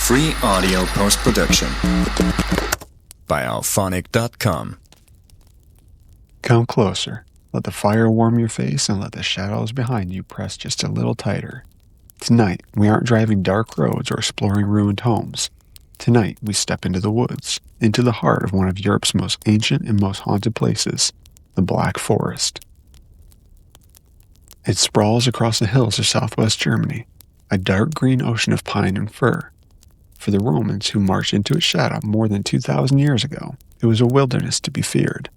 Free audio post-production by alphonic.com. Come closer. Let the fire warm your face and let the shadows behind you press just a little tighter. Tonight, we aren't driving dark roads or exploring ruined homes. Tonight, we step into the woods, into the heart of one of Europe's most ancient and most haunted places, the Black Forest. It sprawls across the hills of southwest Germany, a dark green ocean of pine and fir. For the Romans who marched into its shadow more than 2,000 years ago, it was a wilderness to be feared.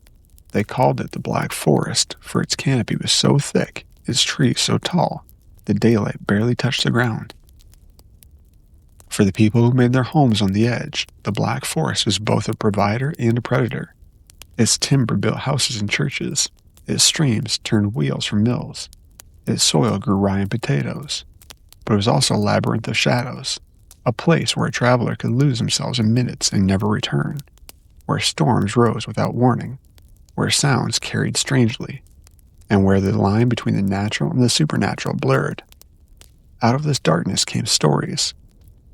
They called it the Black Forest, for its canopy was so thick, its trees so tall, the daylight barely touched the ground. For the people who made their homes on the edge, the Black Forest was both a provider and a predator. Its timber built houses and churches. Its streams turned wheels for mills. Its soil grew rye and potatoes. But it was also a labyrinth of shadows, a place where a traveler could lose themselves in minutes and never return, where storms rose without warning, where sounds carried strangely, and where the line between the natural and the supernatural blurred. Out of this darkness came stories,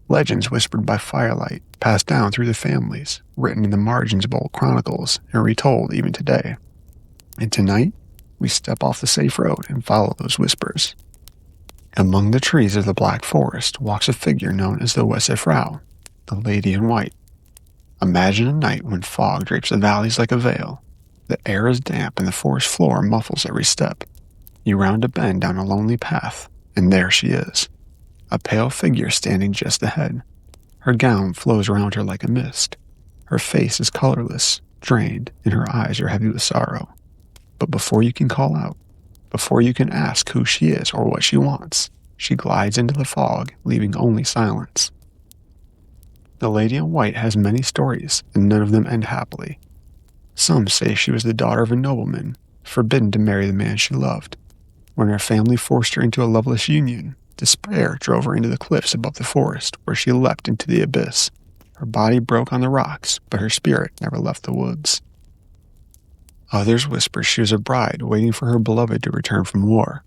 legends whispered by firelight, passed down through the families, written in the margins of old chronicles, and retold even today. And tonight, we step off the safe road and follow those whispers. Among the trees of the Black Forest walks a figure known as the Weisse Frau, the Lady in White. Imagine a night when fog drapes the valleys like a veil. The air is damp and the forest floor muffles every step. You round a bend down a lonely path, and there she is, a pale figure standing just ahead. Her gown flows around her like a mist. Her face is colorless, drained, and her eyes are heavy with sorrow. But before you can call out, before you can ask who she is or what she wants, she glides into the fog, leaving only silence. The Lady in White has many stories, and none of them end happily. Some say she was the daughter of a nobleman, forbidden to marry the man she loved. When her family forced her into a loveless union, despair drove her into the cliffs above the forest, where she leapt into the abyss. Her body broke on the rocks, but her spirit never left the woods. Others whisper she was a bride waiting for her beloved to return from war.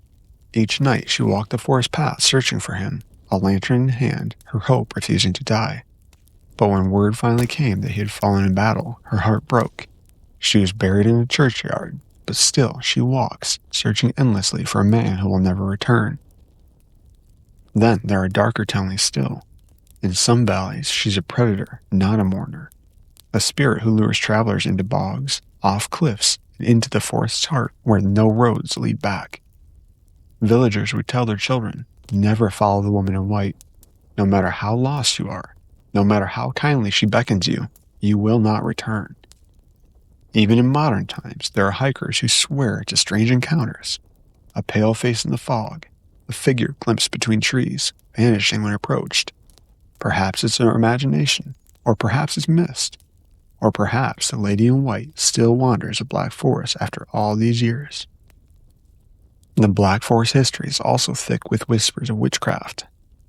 Each night she walked the forest path searching for him, a lantern in hand, her hope refusing to die. But when word finally came that he had fallen in battle, her heart broke. She was buried in a churchyard, but still she walks, searching endlessly for a man who will never return. Then there are darker tellings still. In some valleys she's a predator, not a mourner. A spirit who lures travelers into bogs, off cliffs, and into the forest's heart where no roads lead back. Villagers would tell their children, never follow the woman in white. No matter how lost you are, no matter how kindly she beckons you, you will not return. Even in modern times, there are hikers who swear to strange encounters. A pale face in the fog, a figure glimpsed between trees, vanishing when approached. Perhaps it's their imagination, or perhaps it's mist. Or perhaps the Lady in White still wanders the Black Forest after all these years. The Black Forest history is also thick with whispers of witchcraft.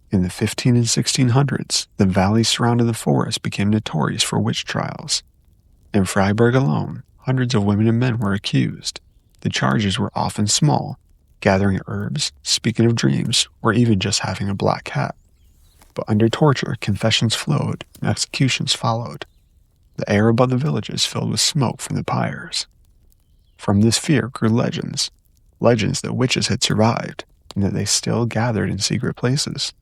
In the 15 and 1600s, the valleys surrounding the forest became notorious for witch trials. In Freiburg alone, hundreds of women and men were accused. The charges were often small, gathering herbs, speaking of dreams, or even just having a black cat. But under torture, confessions flowed, and executions followed. The air above the villages filled with smoke from the pyres. From this fear grew legends that witches had survived, and that they still gathered in secret places.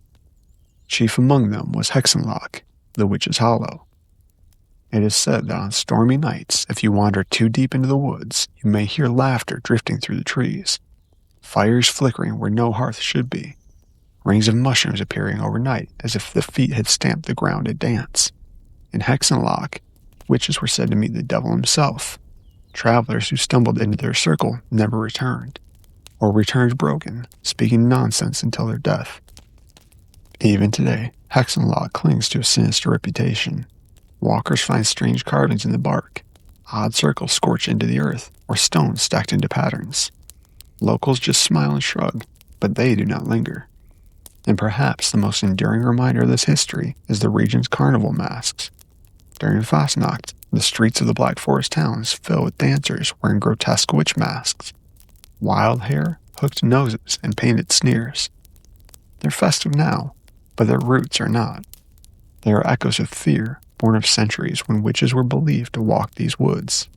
Chief among them was Hexenloch, the witch's hollow. It is said that on stormy nights, if you wander too deep into the woods, you may hear laughter drifting through the trees, fires flickering where no hearth should be, rings of mushrooms appearing overnight as if the feet had stamped the ground to dance. In Hexenloch, witches were said to meet the devil himself. Travelers who stumbled into their circle never returned, or returned broken, speaking nonsense until their death. Even today, Hexenloch clings to a sinister reputation. Walkers find strange carvings in the bark, odd circles scorched into the earth, or stones stacked into patterns. Locals just smile and shrug, but they do not linger. And perhaps the most enduring reminder of this history is the region's carnival masks. During Fastnacht, the streets of the Black Forest towns fill with dancers wearing grotesque witch masks. Wild hair, hooked noses, and painted sneers. They're festive now, but their roots are not. They are echoes of fear, born of centuries when witches were believed to walk these woods.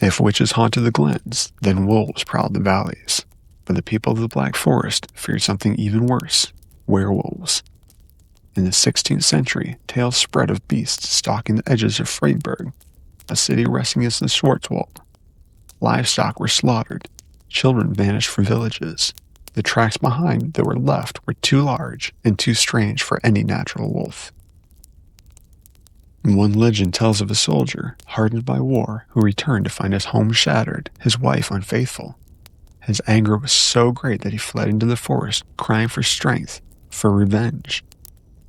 If witches haunted the glens, then wolves prowled the valleys. But the people of the Black Forest feared something even worse: werewolves. In the 16th century, tales spread of beasts stalking the edges of Freiburg, a city resting against the Schwarzwald. Livestock were slaughtered, children vanished from villages. The tracks behind that were left were too large and too strange for any natural wolf. One legend tells of a soldier, hardened by war, who returned to find his home shattered, his wife unfaithful. His anger was so great that he fled into the forest, crying for strength, for revenge.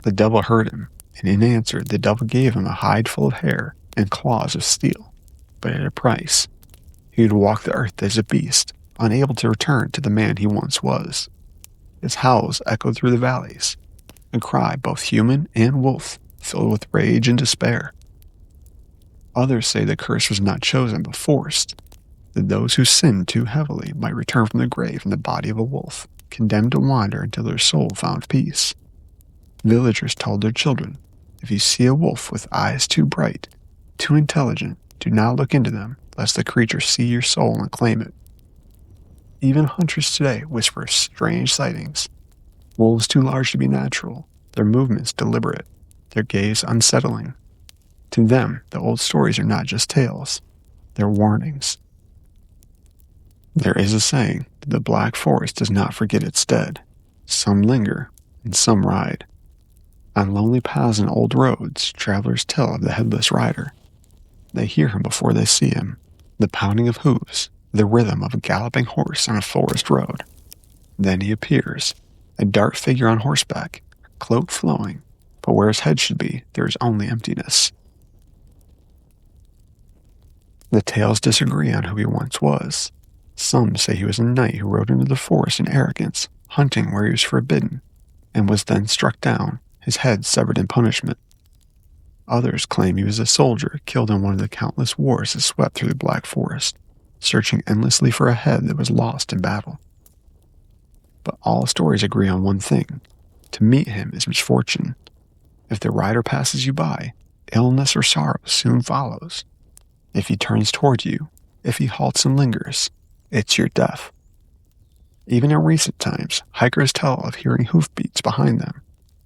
The devil heard him, and in answer the devil gave him a hide full of hair and claws of steel, but at a price. He would walk the earth as a beast, unable to return to the man he once was. His howls echoed through the valleys, a cry both human and wolf, filled with rage and despair. Others say the curse was not chosen but forced, that those who sinned too heavily might return from the grave in the body of a wolf, condemned to wander until their soul found peace. Villagers told their children, if you see a wolf with eyes too bright, too intelligent, do not look into them, lest the creature see your soul and claim it. Even hunters today whisper strange sightings. Wolves too large to be natural, their movements deliberate, their gaze unsettling. To them, the old stories are not just tales, they're warnings. There is a saying that the Black Forest does not forget its dead. Some linger, and some ride. On lonely paths and old roads, travelers tell of the Headless Rider. They hear him before they see him, the pounding of hooves, the rhythm of a galloping horse on a forest road. Then he appears, a dark figure on horseback, cloak flowing, but where his head should be, there is only emptiness. The tales disagree on who he once was. Some say he was a knight who rode into the forest in arrogance, hunting where he was forbidden, and was then struck down, his head severed in punishment. Others claim he was a soldier killed in one of the countless wars that swept through the Black Forest, searching endlessly for a head that was lost in battle. But all stories agree on one thing: to meet him is misfortune. If the rider passes you by, illness or sorrow soon follows. If he turns toward you, if he halts and lingers, it's your death. Even in recent times, hikers tell of hearing hoofbeats behind them,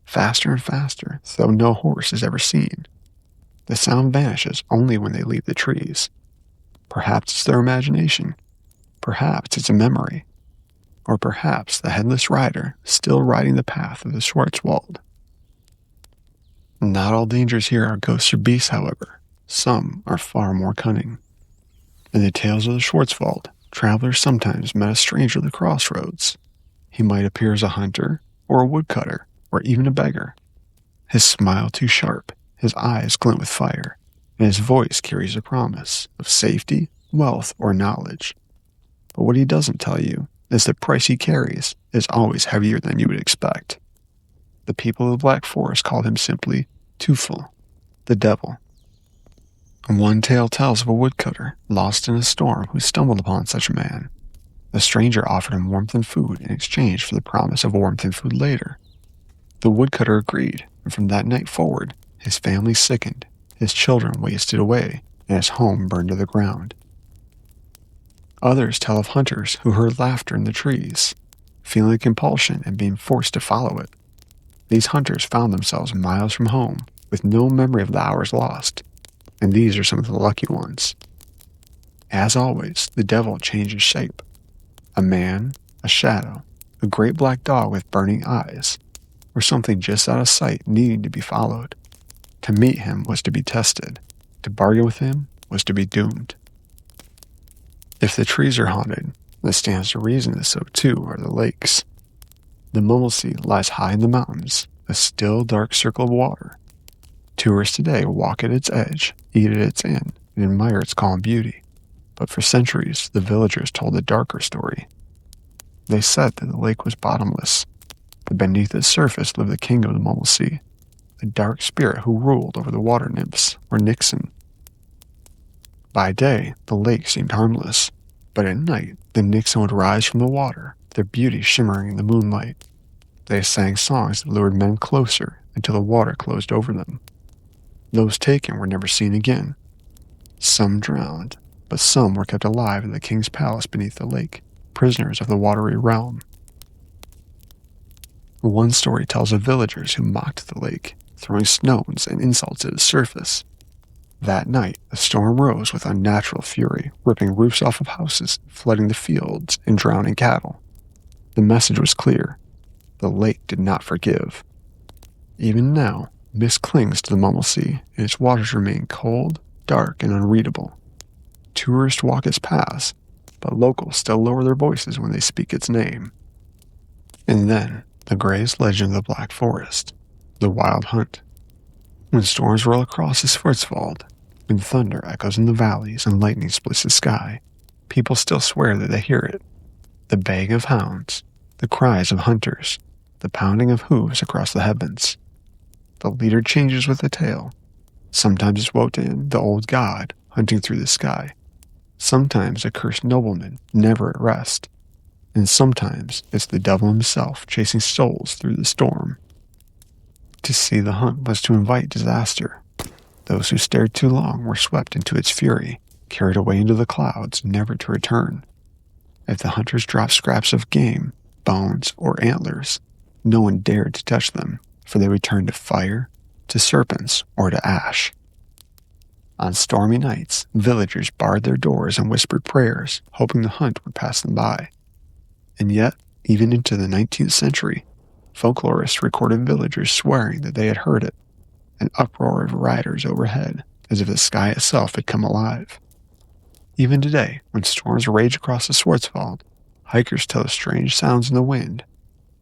faster and faster, though no horse is ever seen. The sound vanishes only when they leave the trees. Perhaps it's their imagination. Perhaps it's a memory. Or perhaps the Headless Rider still riding the path of the Schwarzwald. Not all dangers here are ghosts or beasts, however. Some are far more cunning. In the tales of the Schwarzwald, travelers sometimes met a stranger at the crossroads. He might appear as a hunter, or a woodcutter, or even a beggar. His smile too sharp, his eyes glint with fire, and his voice carries a promise of safety, wealth, or knowledge. But what he doesn't tell you is the price he carries is always heavier than you would expect. The people of the Black Forest called him simply Teufel, the devil. One tale tells of a woodcutter lost in a storm who stumbled upon such a man. The stranger offered him warmth and food in exchange for the promise of warmth and food later. The woodcutter agreed, and from that night forward, his family sickened, his children wasted away, and his home burned to the ground. Others tell of hunters who heard laughter in the trees, feeling a compulsion and being forced to follow it. These hunters found themselves miles from home, with no memory of the hours lost, and these are some of the lucky ones. As always, the devil changes shape. A man, a shadow, a great black dog with burning eyes, or something just out of sight needing to be followed. To meet him was to be tested. To bargain with him was to be doomed. If the trees are haunted, it stands to reason that so too are the lakes. The Mummelsee lies high in the mountains, a still dark circle of water. Tourists today walk at its edge, eat at its end, and admire its calm beauty. But for centuries, the villagers told a darker story. They said that the lake was bottomless, but beneath its surface lived the king of the Mummelsee, a dark spirit who ruled over the water nymphs, or Nixon. By day, the lake seemed harmless, but at night, the Nixon would rise from the water, their beauty shimmering in the moonlight. They sang songs that lured men closer until the water closed over them. Those taken were never seen again. Some drowned, but some were kept alive in the king's palace beneath the lake, prisoners of the watery realm. One story tells of villagers who mocked the lake, throwing stones and insults at its surface. That night, a storm rose with unnatural fury, ripping roofs off of houses, flooding the fields, and drowning cattle. The message was clear. The lake did not forgive. Even now, mist clings to the Mummelsee, and its waters remain cold, dark, and unreadable. Tourists walk its paths, but locals still lower their voices when they speak its name. And then, the greatest legend of the Black Forest, the Wild Hunt. When storms roll across the Schwarzwald, when thunder echoes in the valleys and lightning splits the sky, people still swear that they hear it. The baying of hounds, the cries of hunters, the pounding of hooves across the heavens. The leader changes with the tale. Sometimes it's Wotan, the old god, hunting through the sky. Sometimes a cursed nobleman, never at rest. And sometimes it's the devil himself chasing souls through the storm. To see the hunt was to invite disaster. Those who stared too long were swept into its fury, carried away into the clouds, never to return. If the hunters dropped scraps of game, bones, or antlers, no one dared to touch them, for they returned to fire, to serpents, or to ash. On stormy nights, villagers barred their doors and whispered prayers, hoping the hunt would pass them by. And yet, even into the 19th century, folklorists recorded villagers swearing that they had heard it, an uproar of riders overhead, as if the sky itself had come alive. Even today, when storms rage across the Schwarzwald, hikers tell of strange sounds in the wind,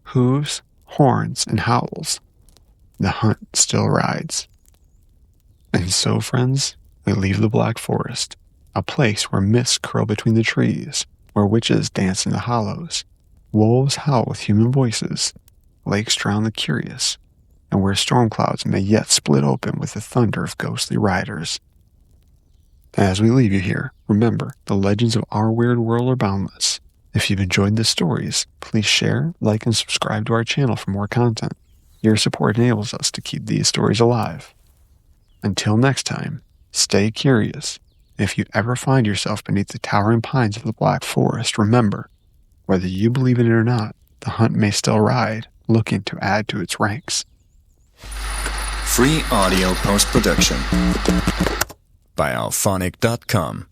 hooves, horns, and howls. The hunt still rides. And so, friends, we leave the Black Forest, a place where mists curl between the trees, where witches dance in the hollows, wolves howl with human voices, lakes drown the curious, and where storm clouds may yet split open with the thunder of ghostly riders. As we leave you here, remember, the legends of our weird world are boundless. If you've enjoyed the stories, please share, like, and subscribe to our channel for more content. Your support enables us to keep these stories alive. Until next time, stay curious. If you ever find yourself beneath the towering pines of the Black Forest, remember, whether you believe in it or not, the hunt may still ride, looking to add to its ranks. Free audio post-production by alphonic.com.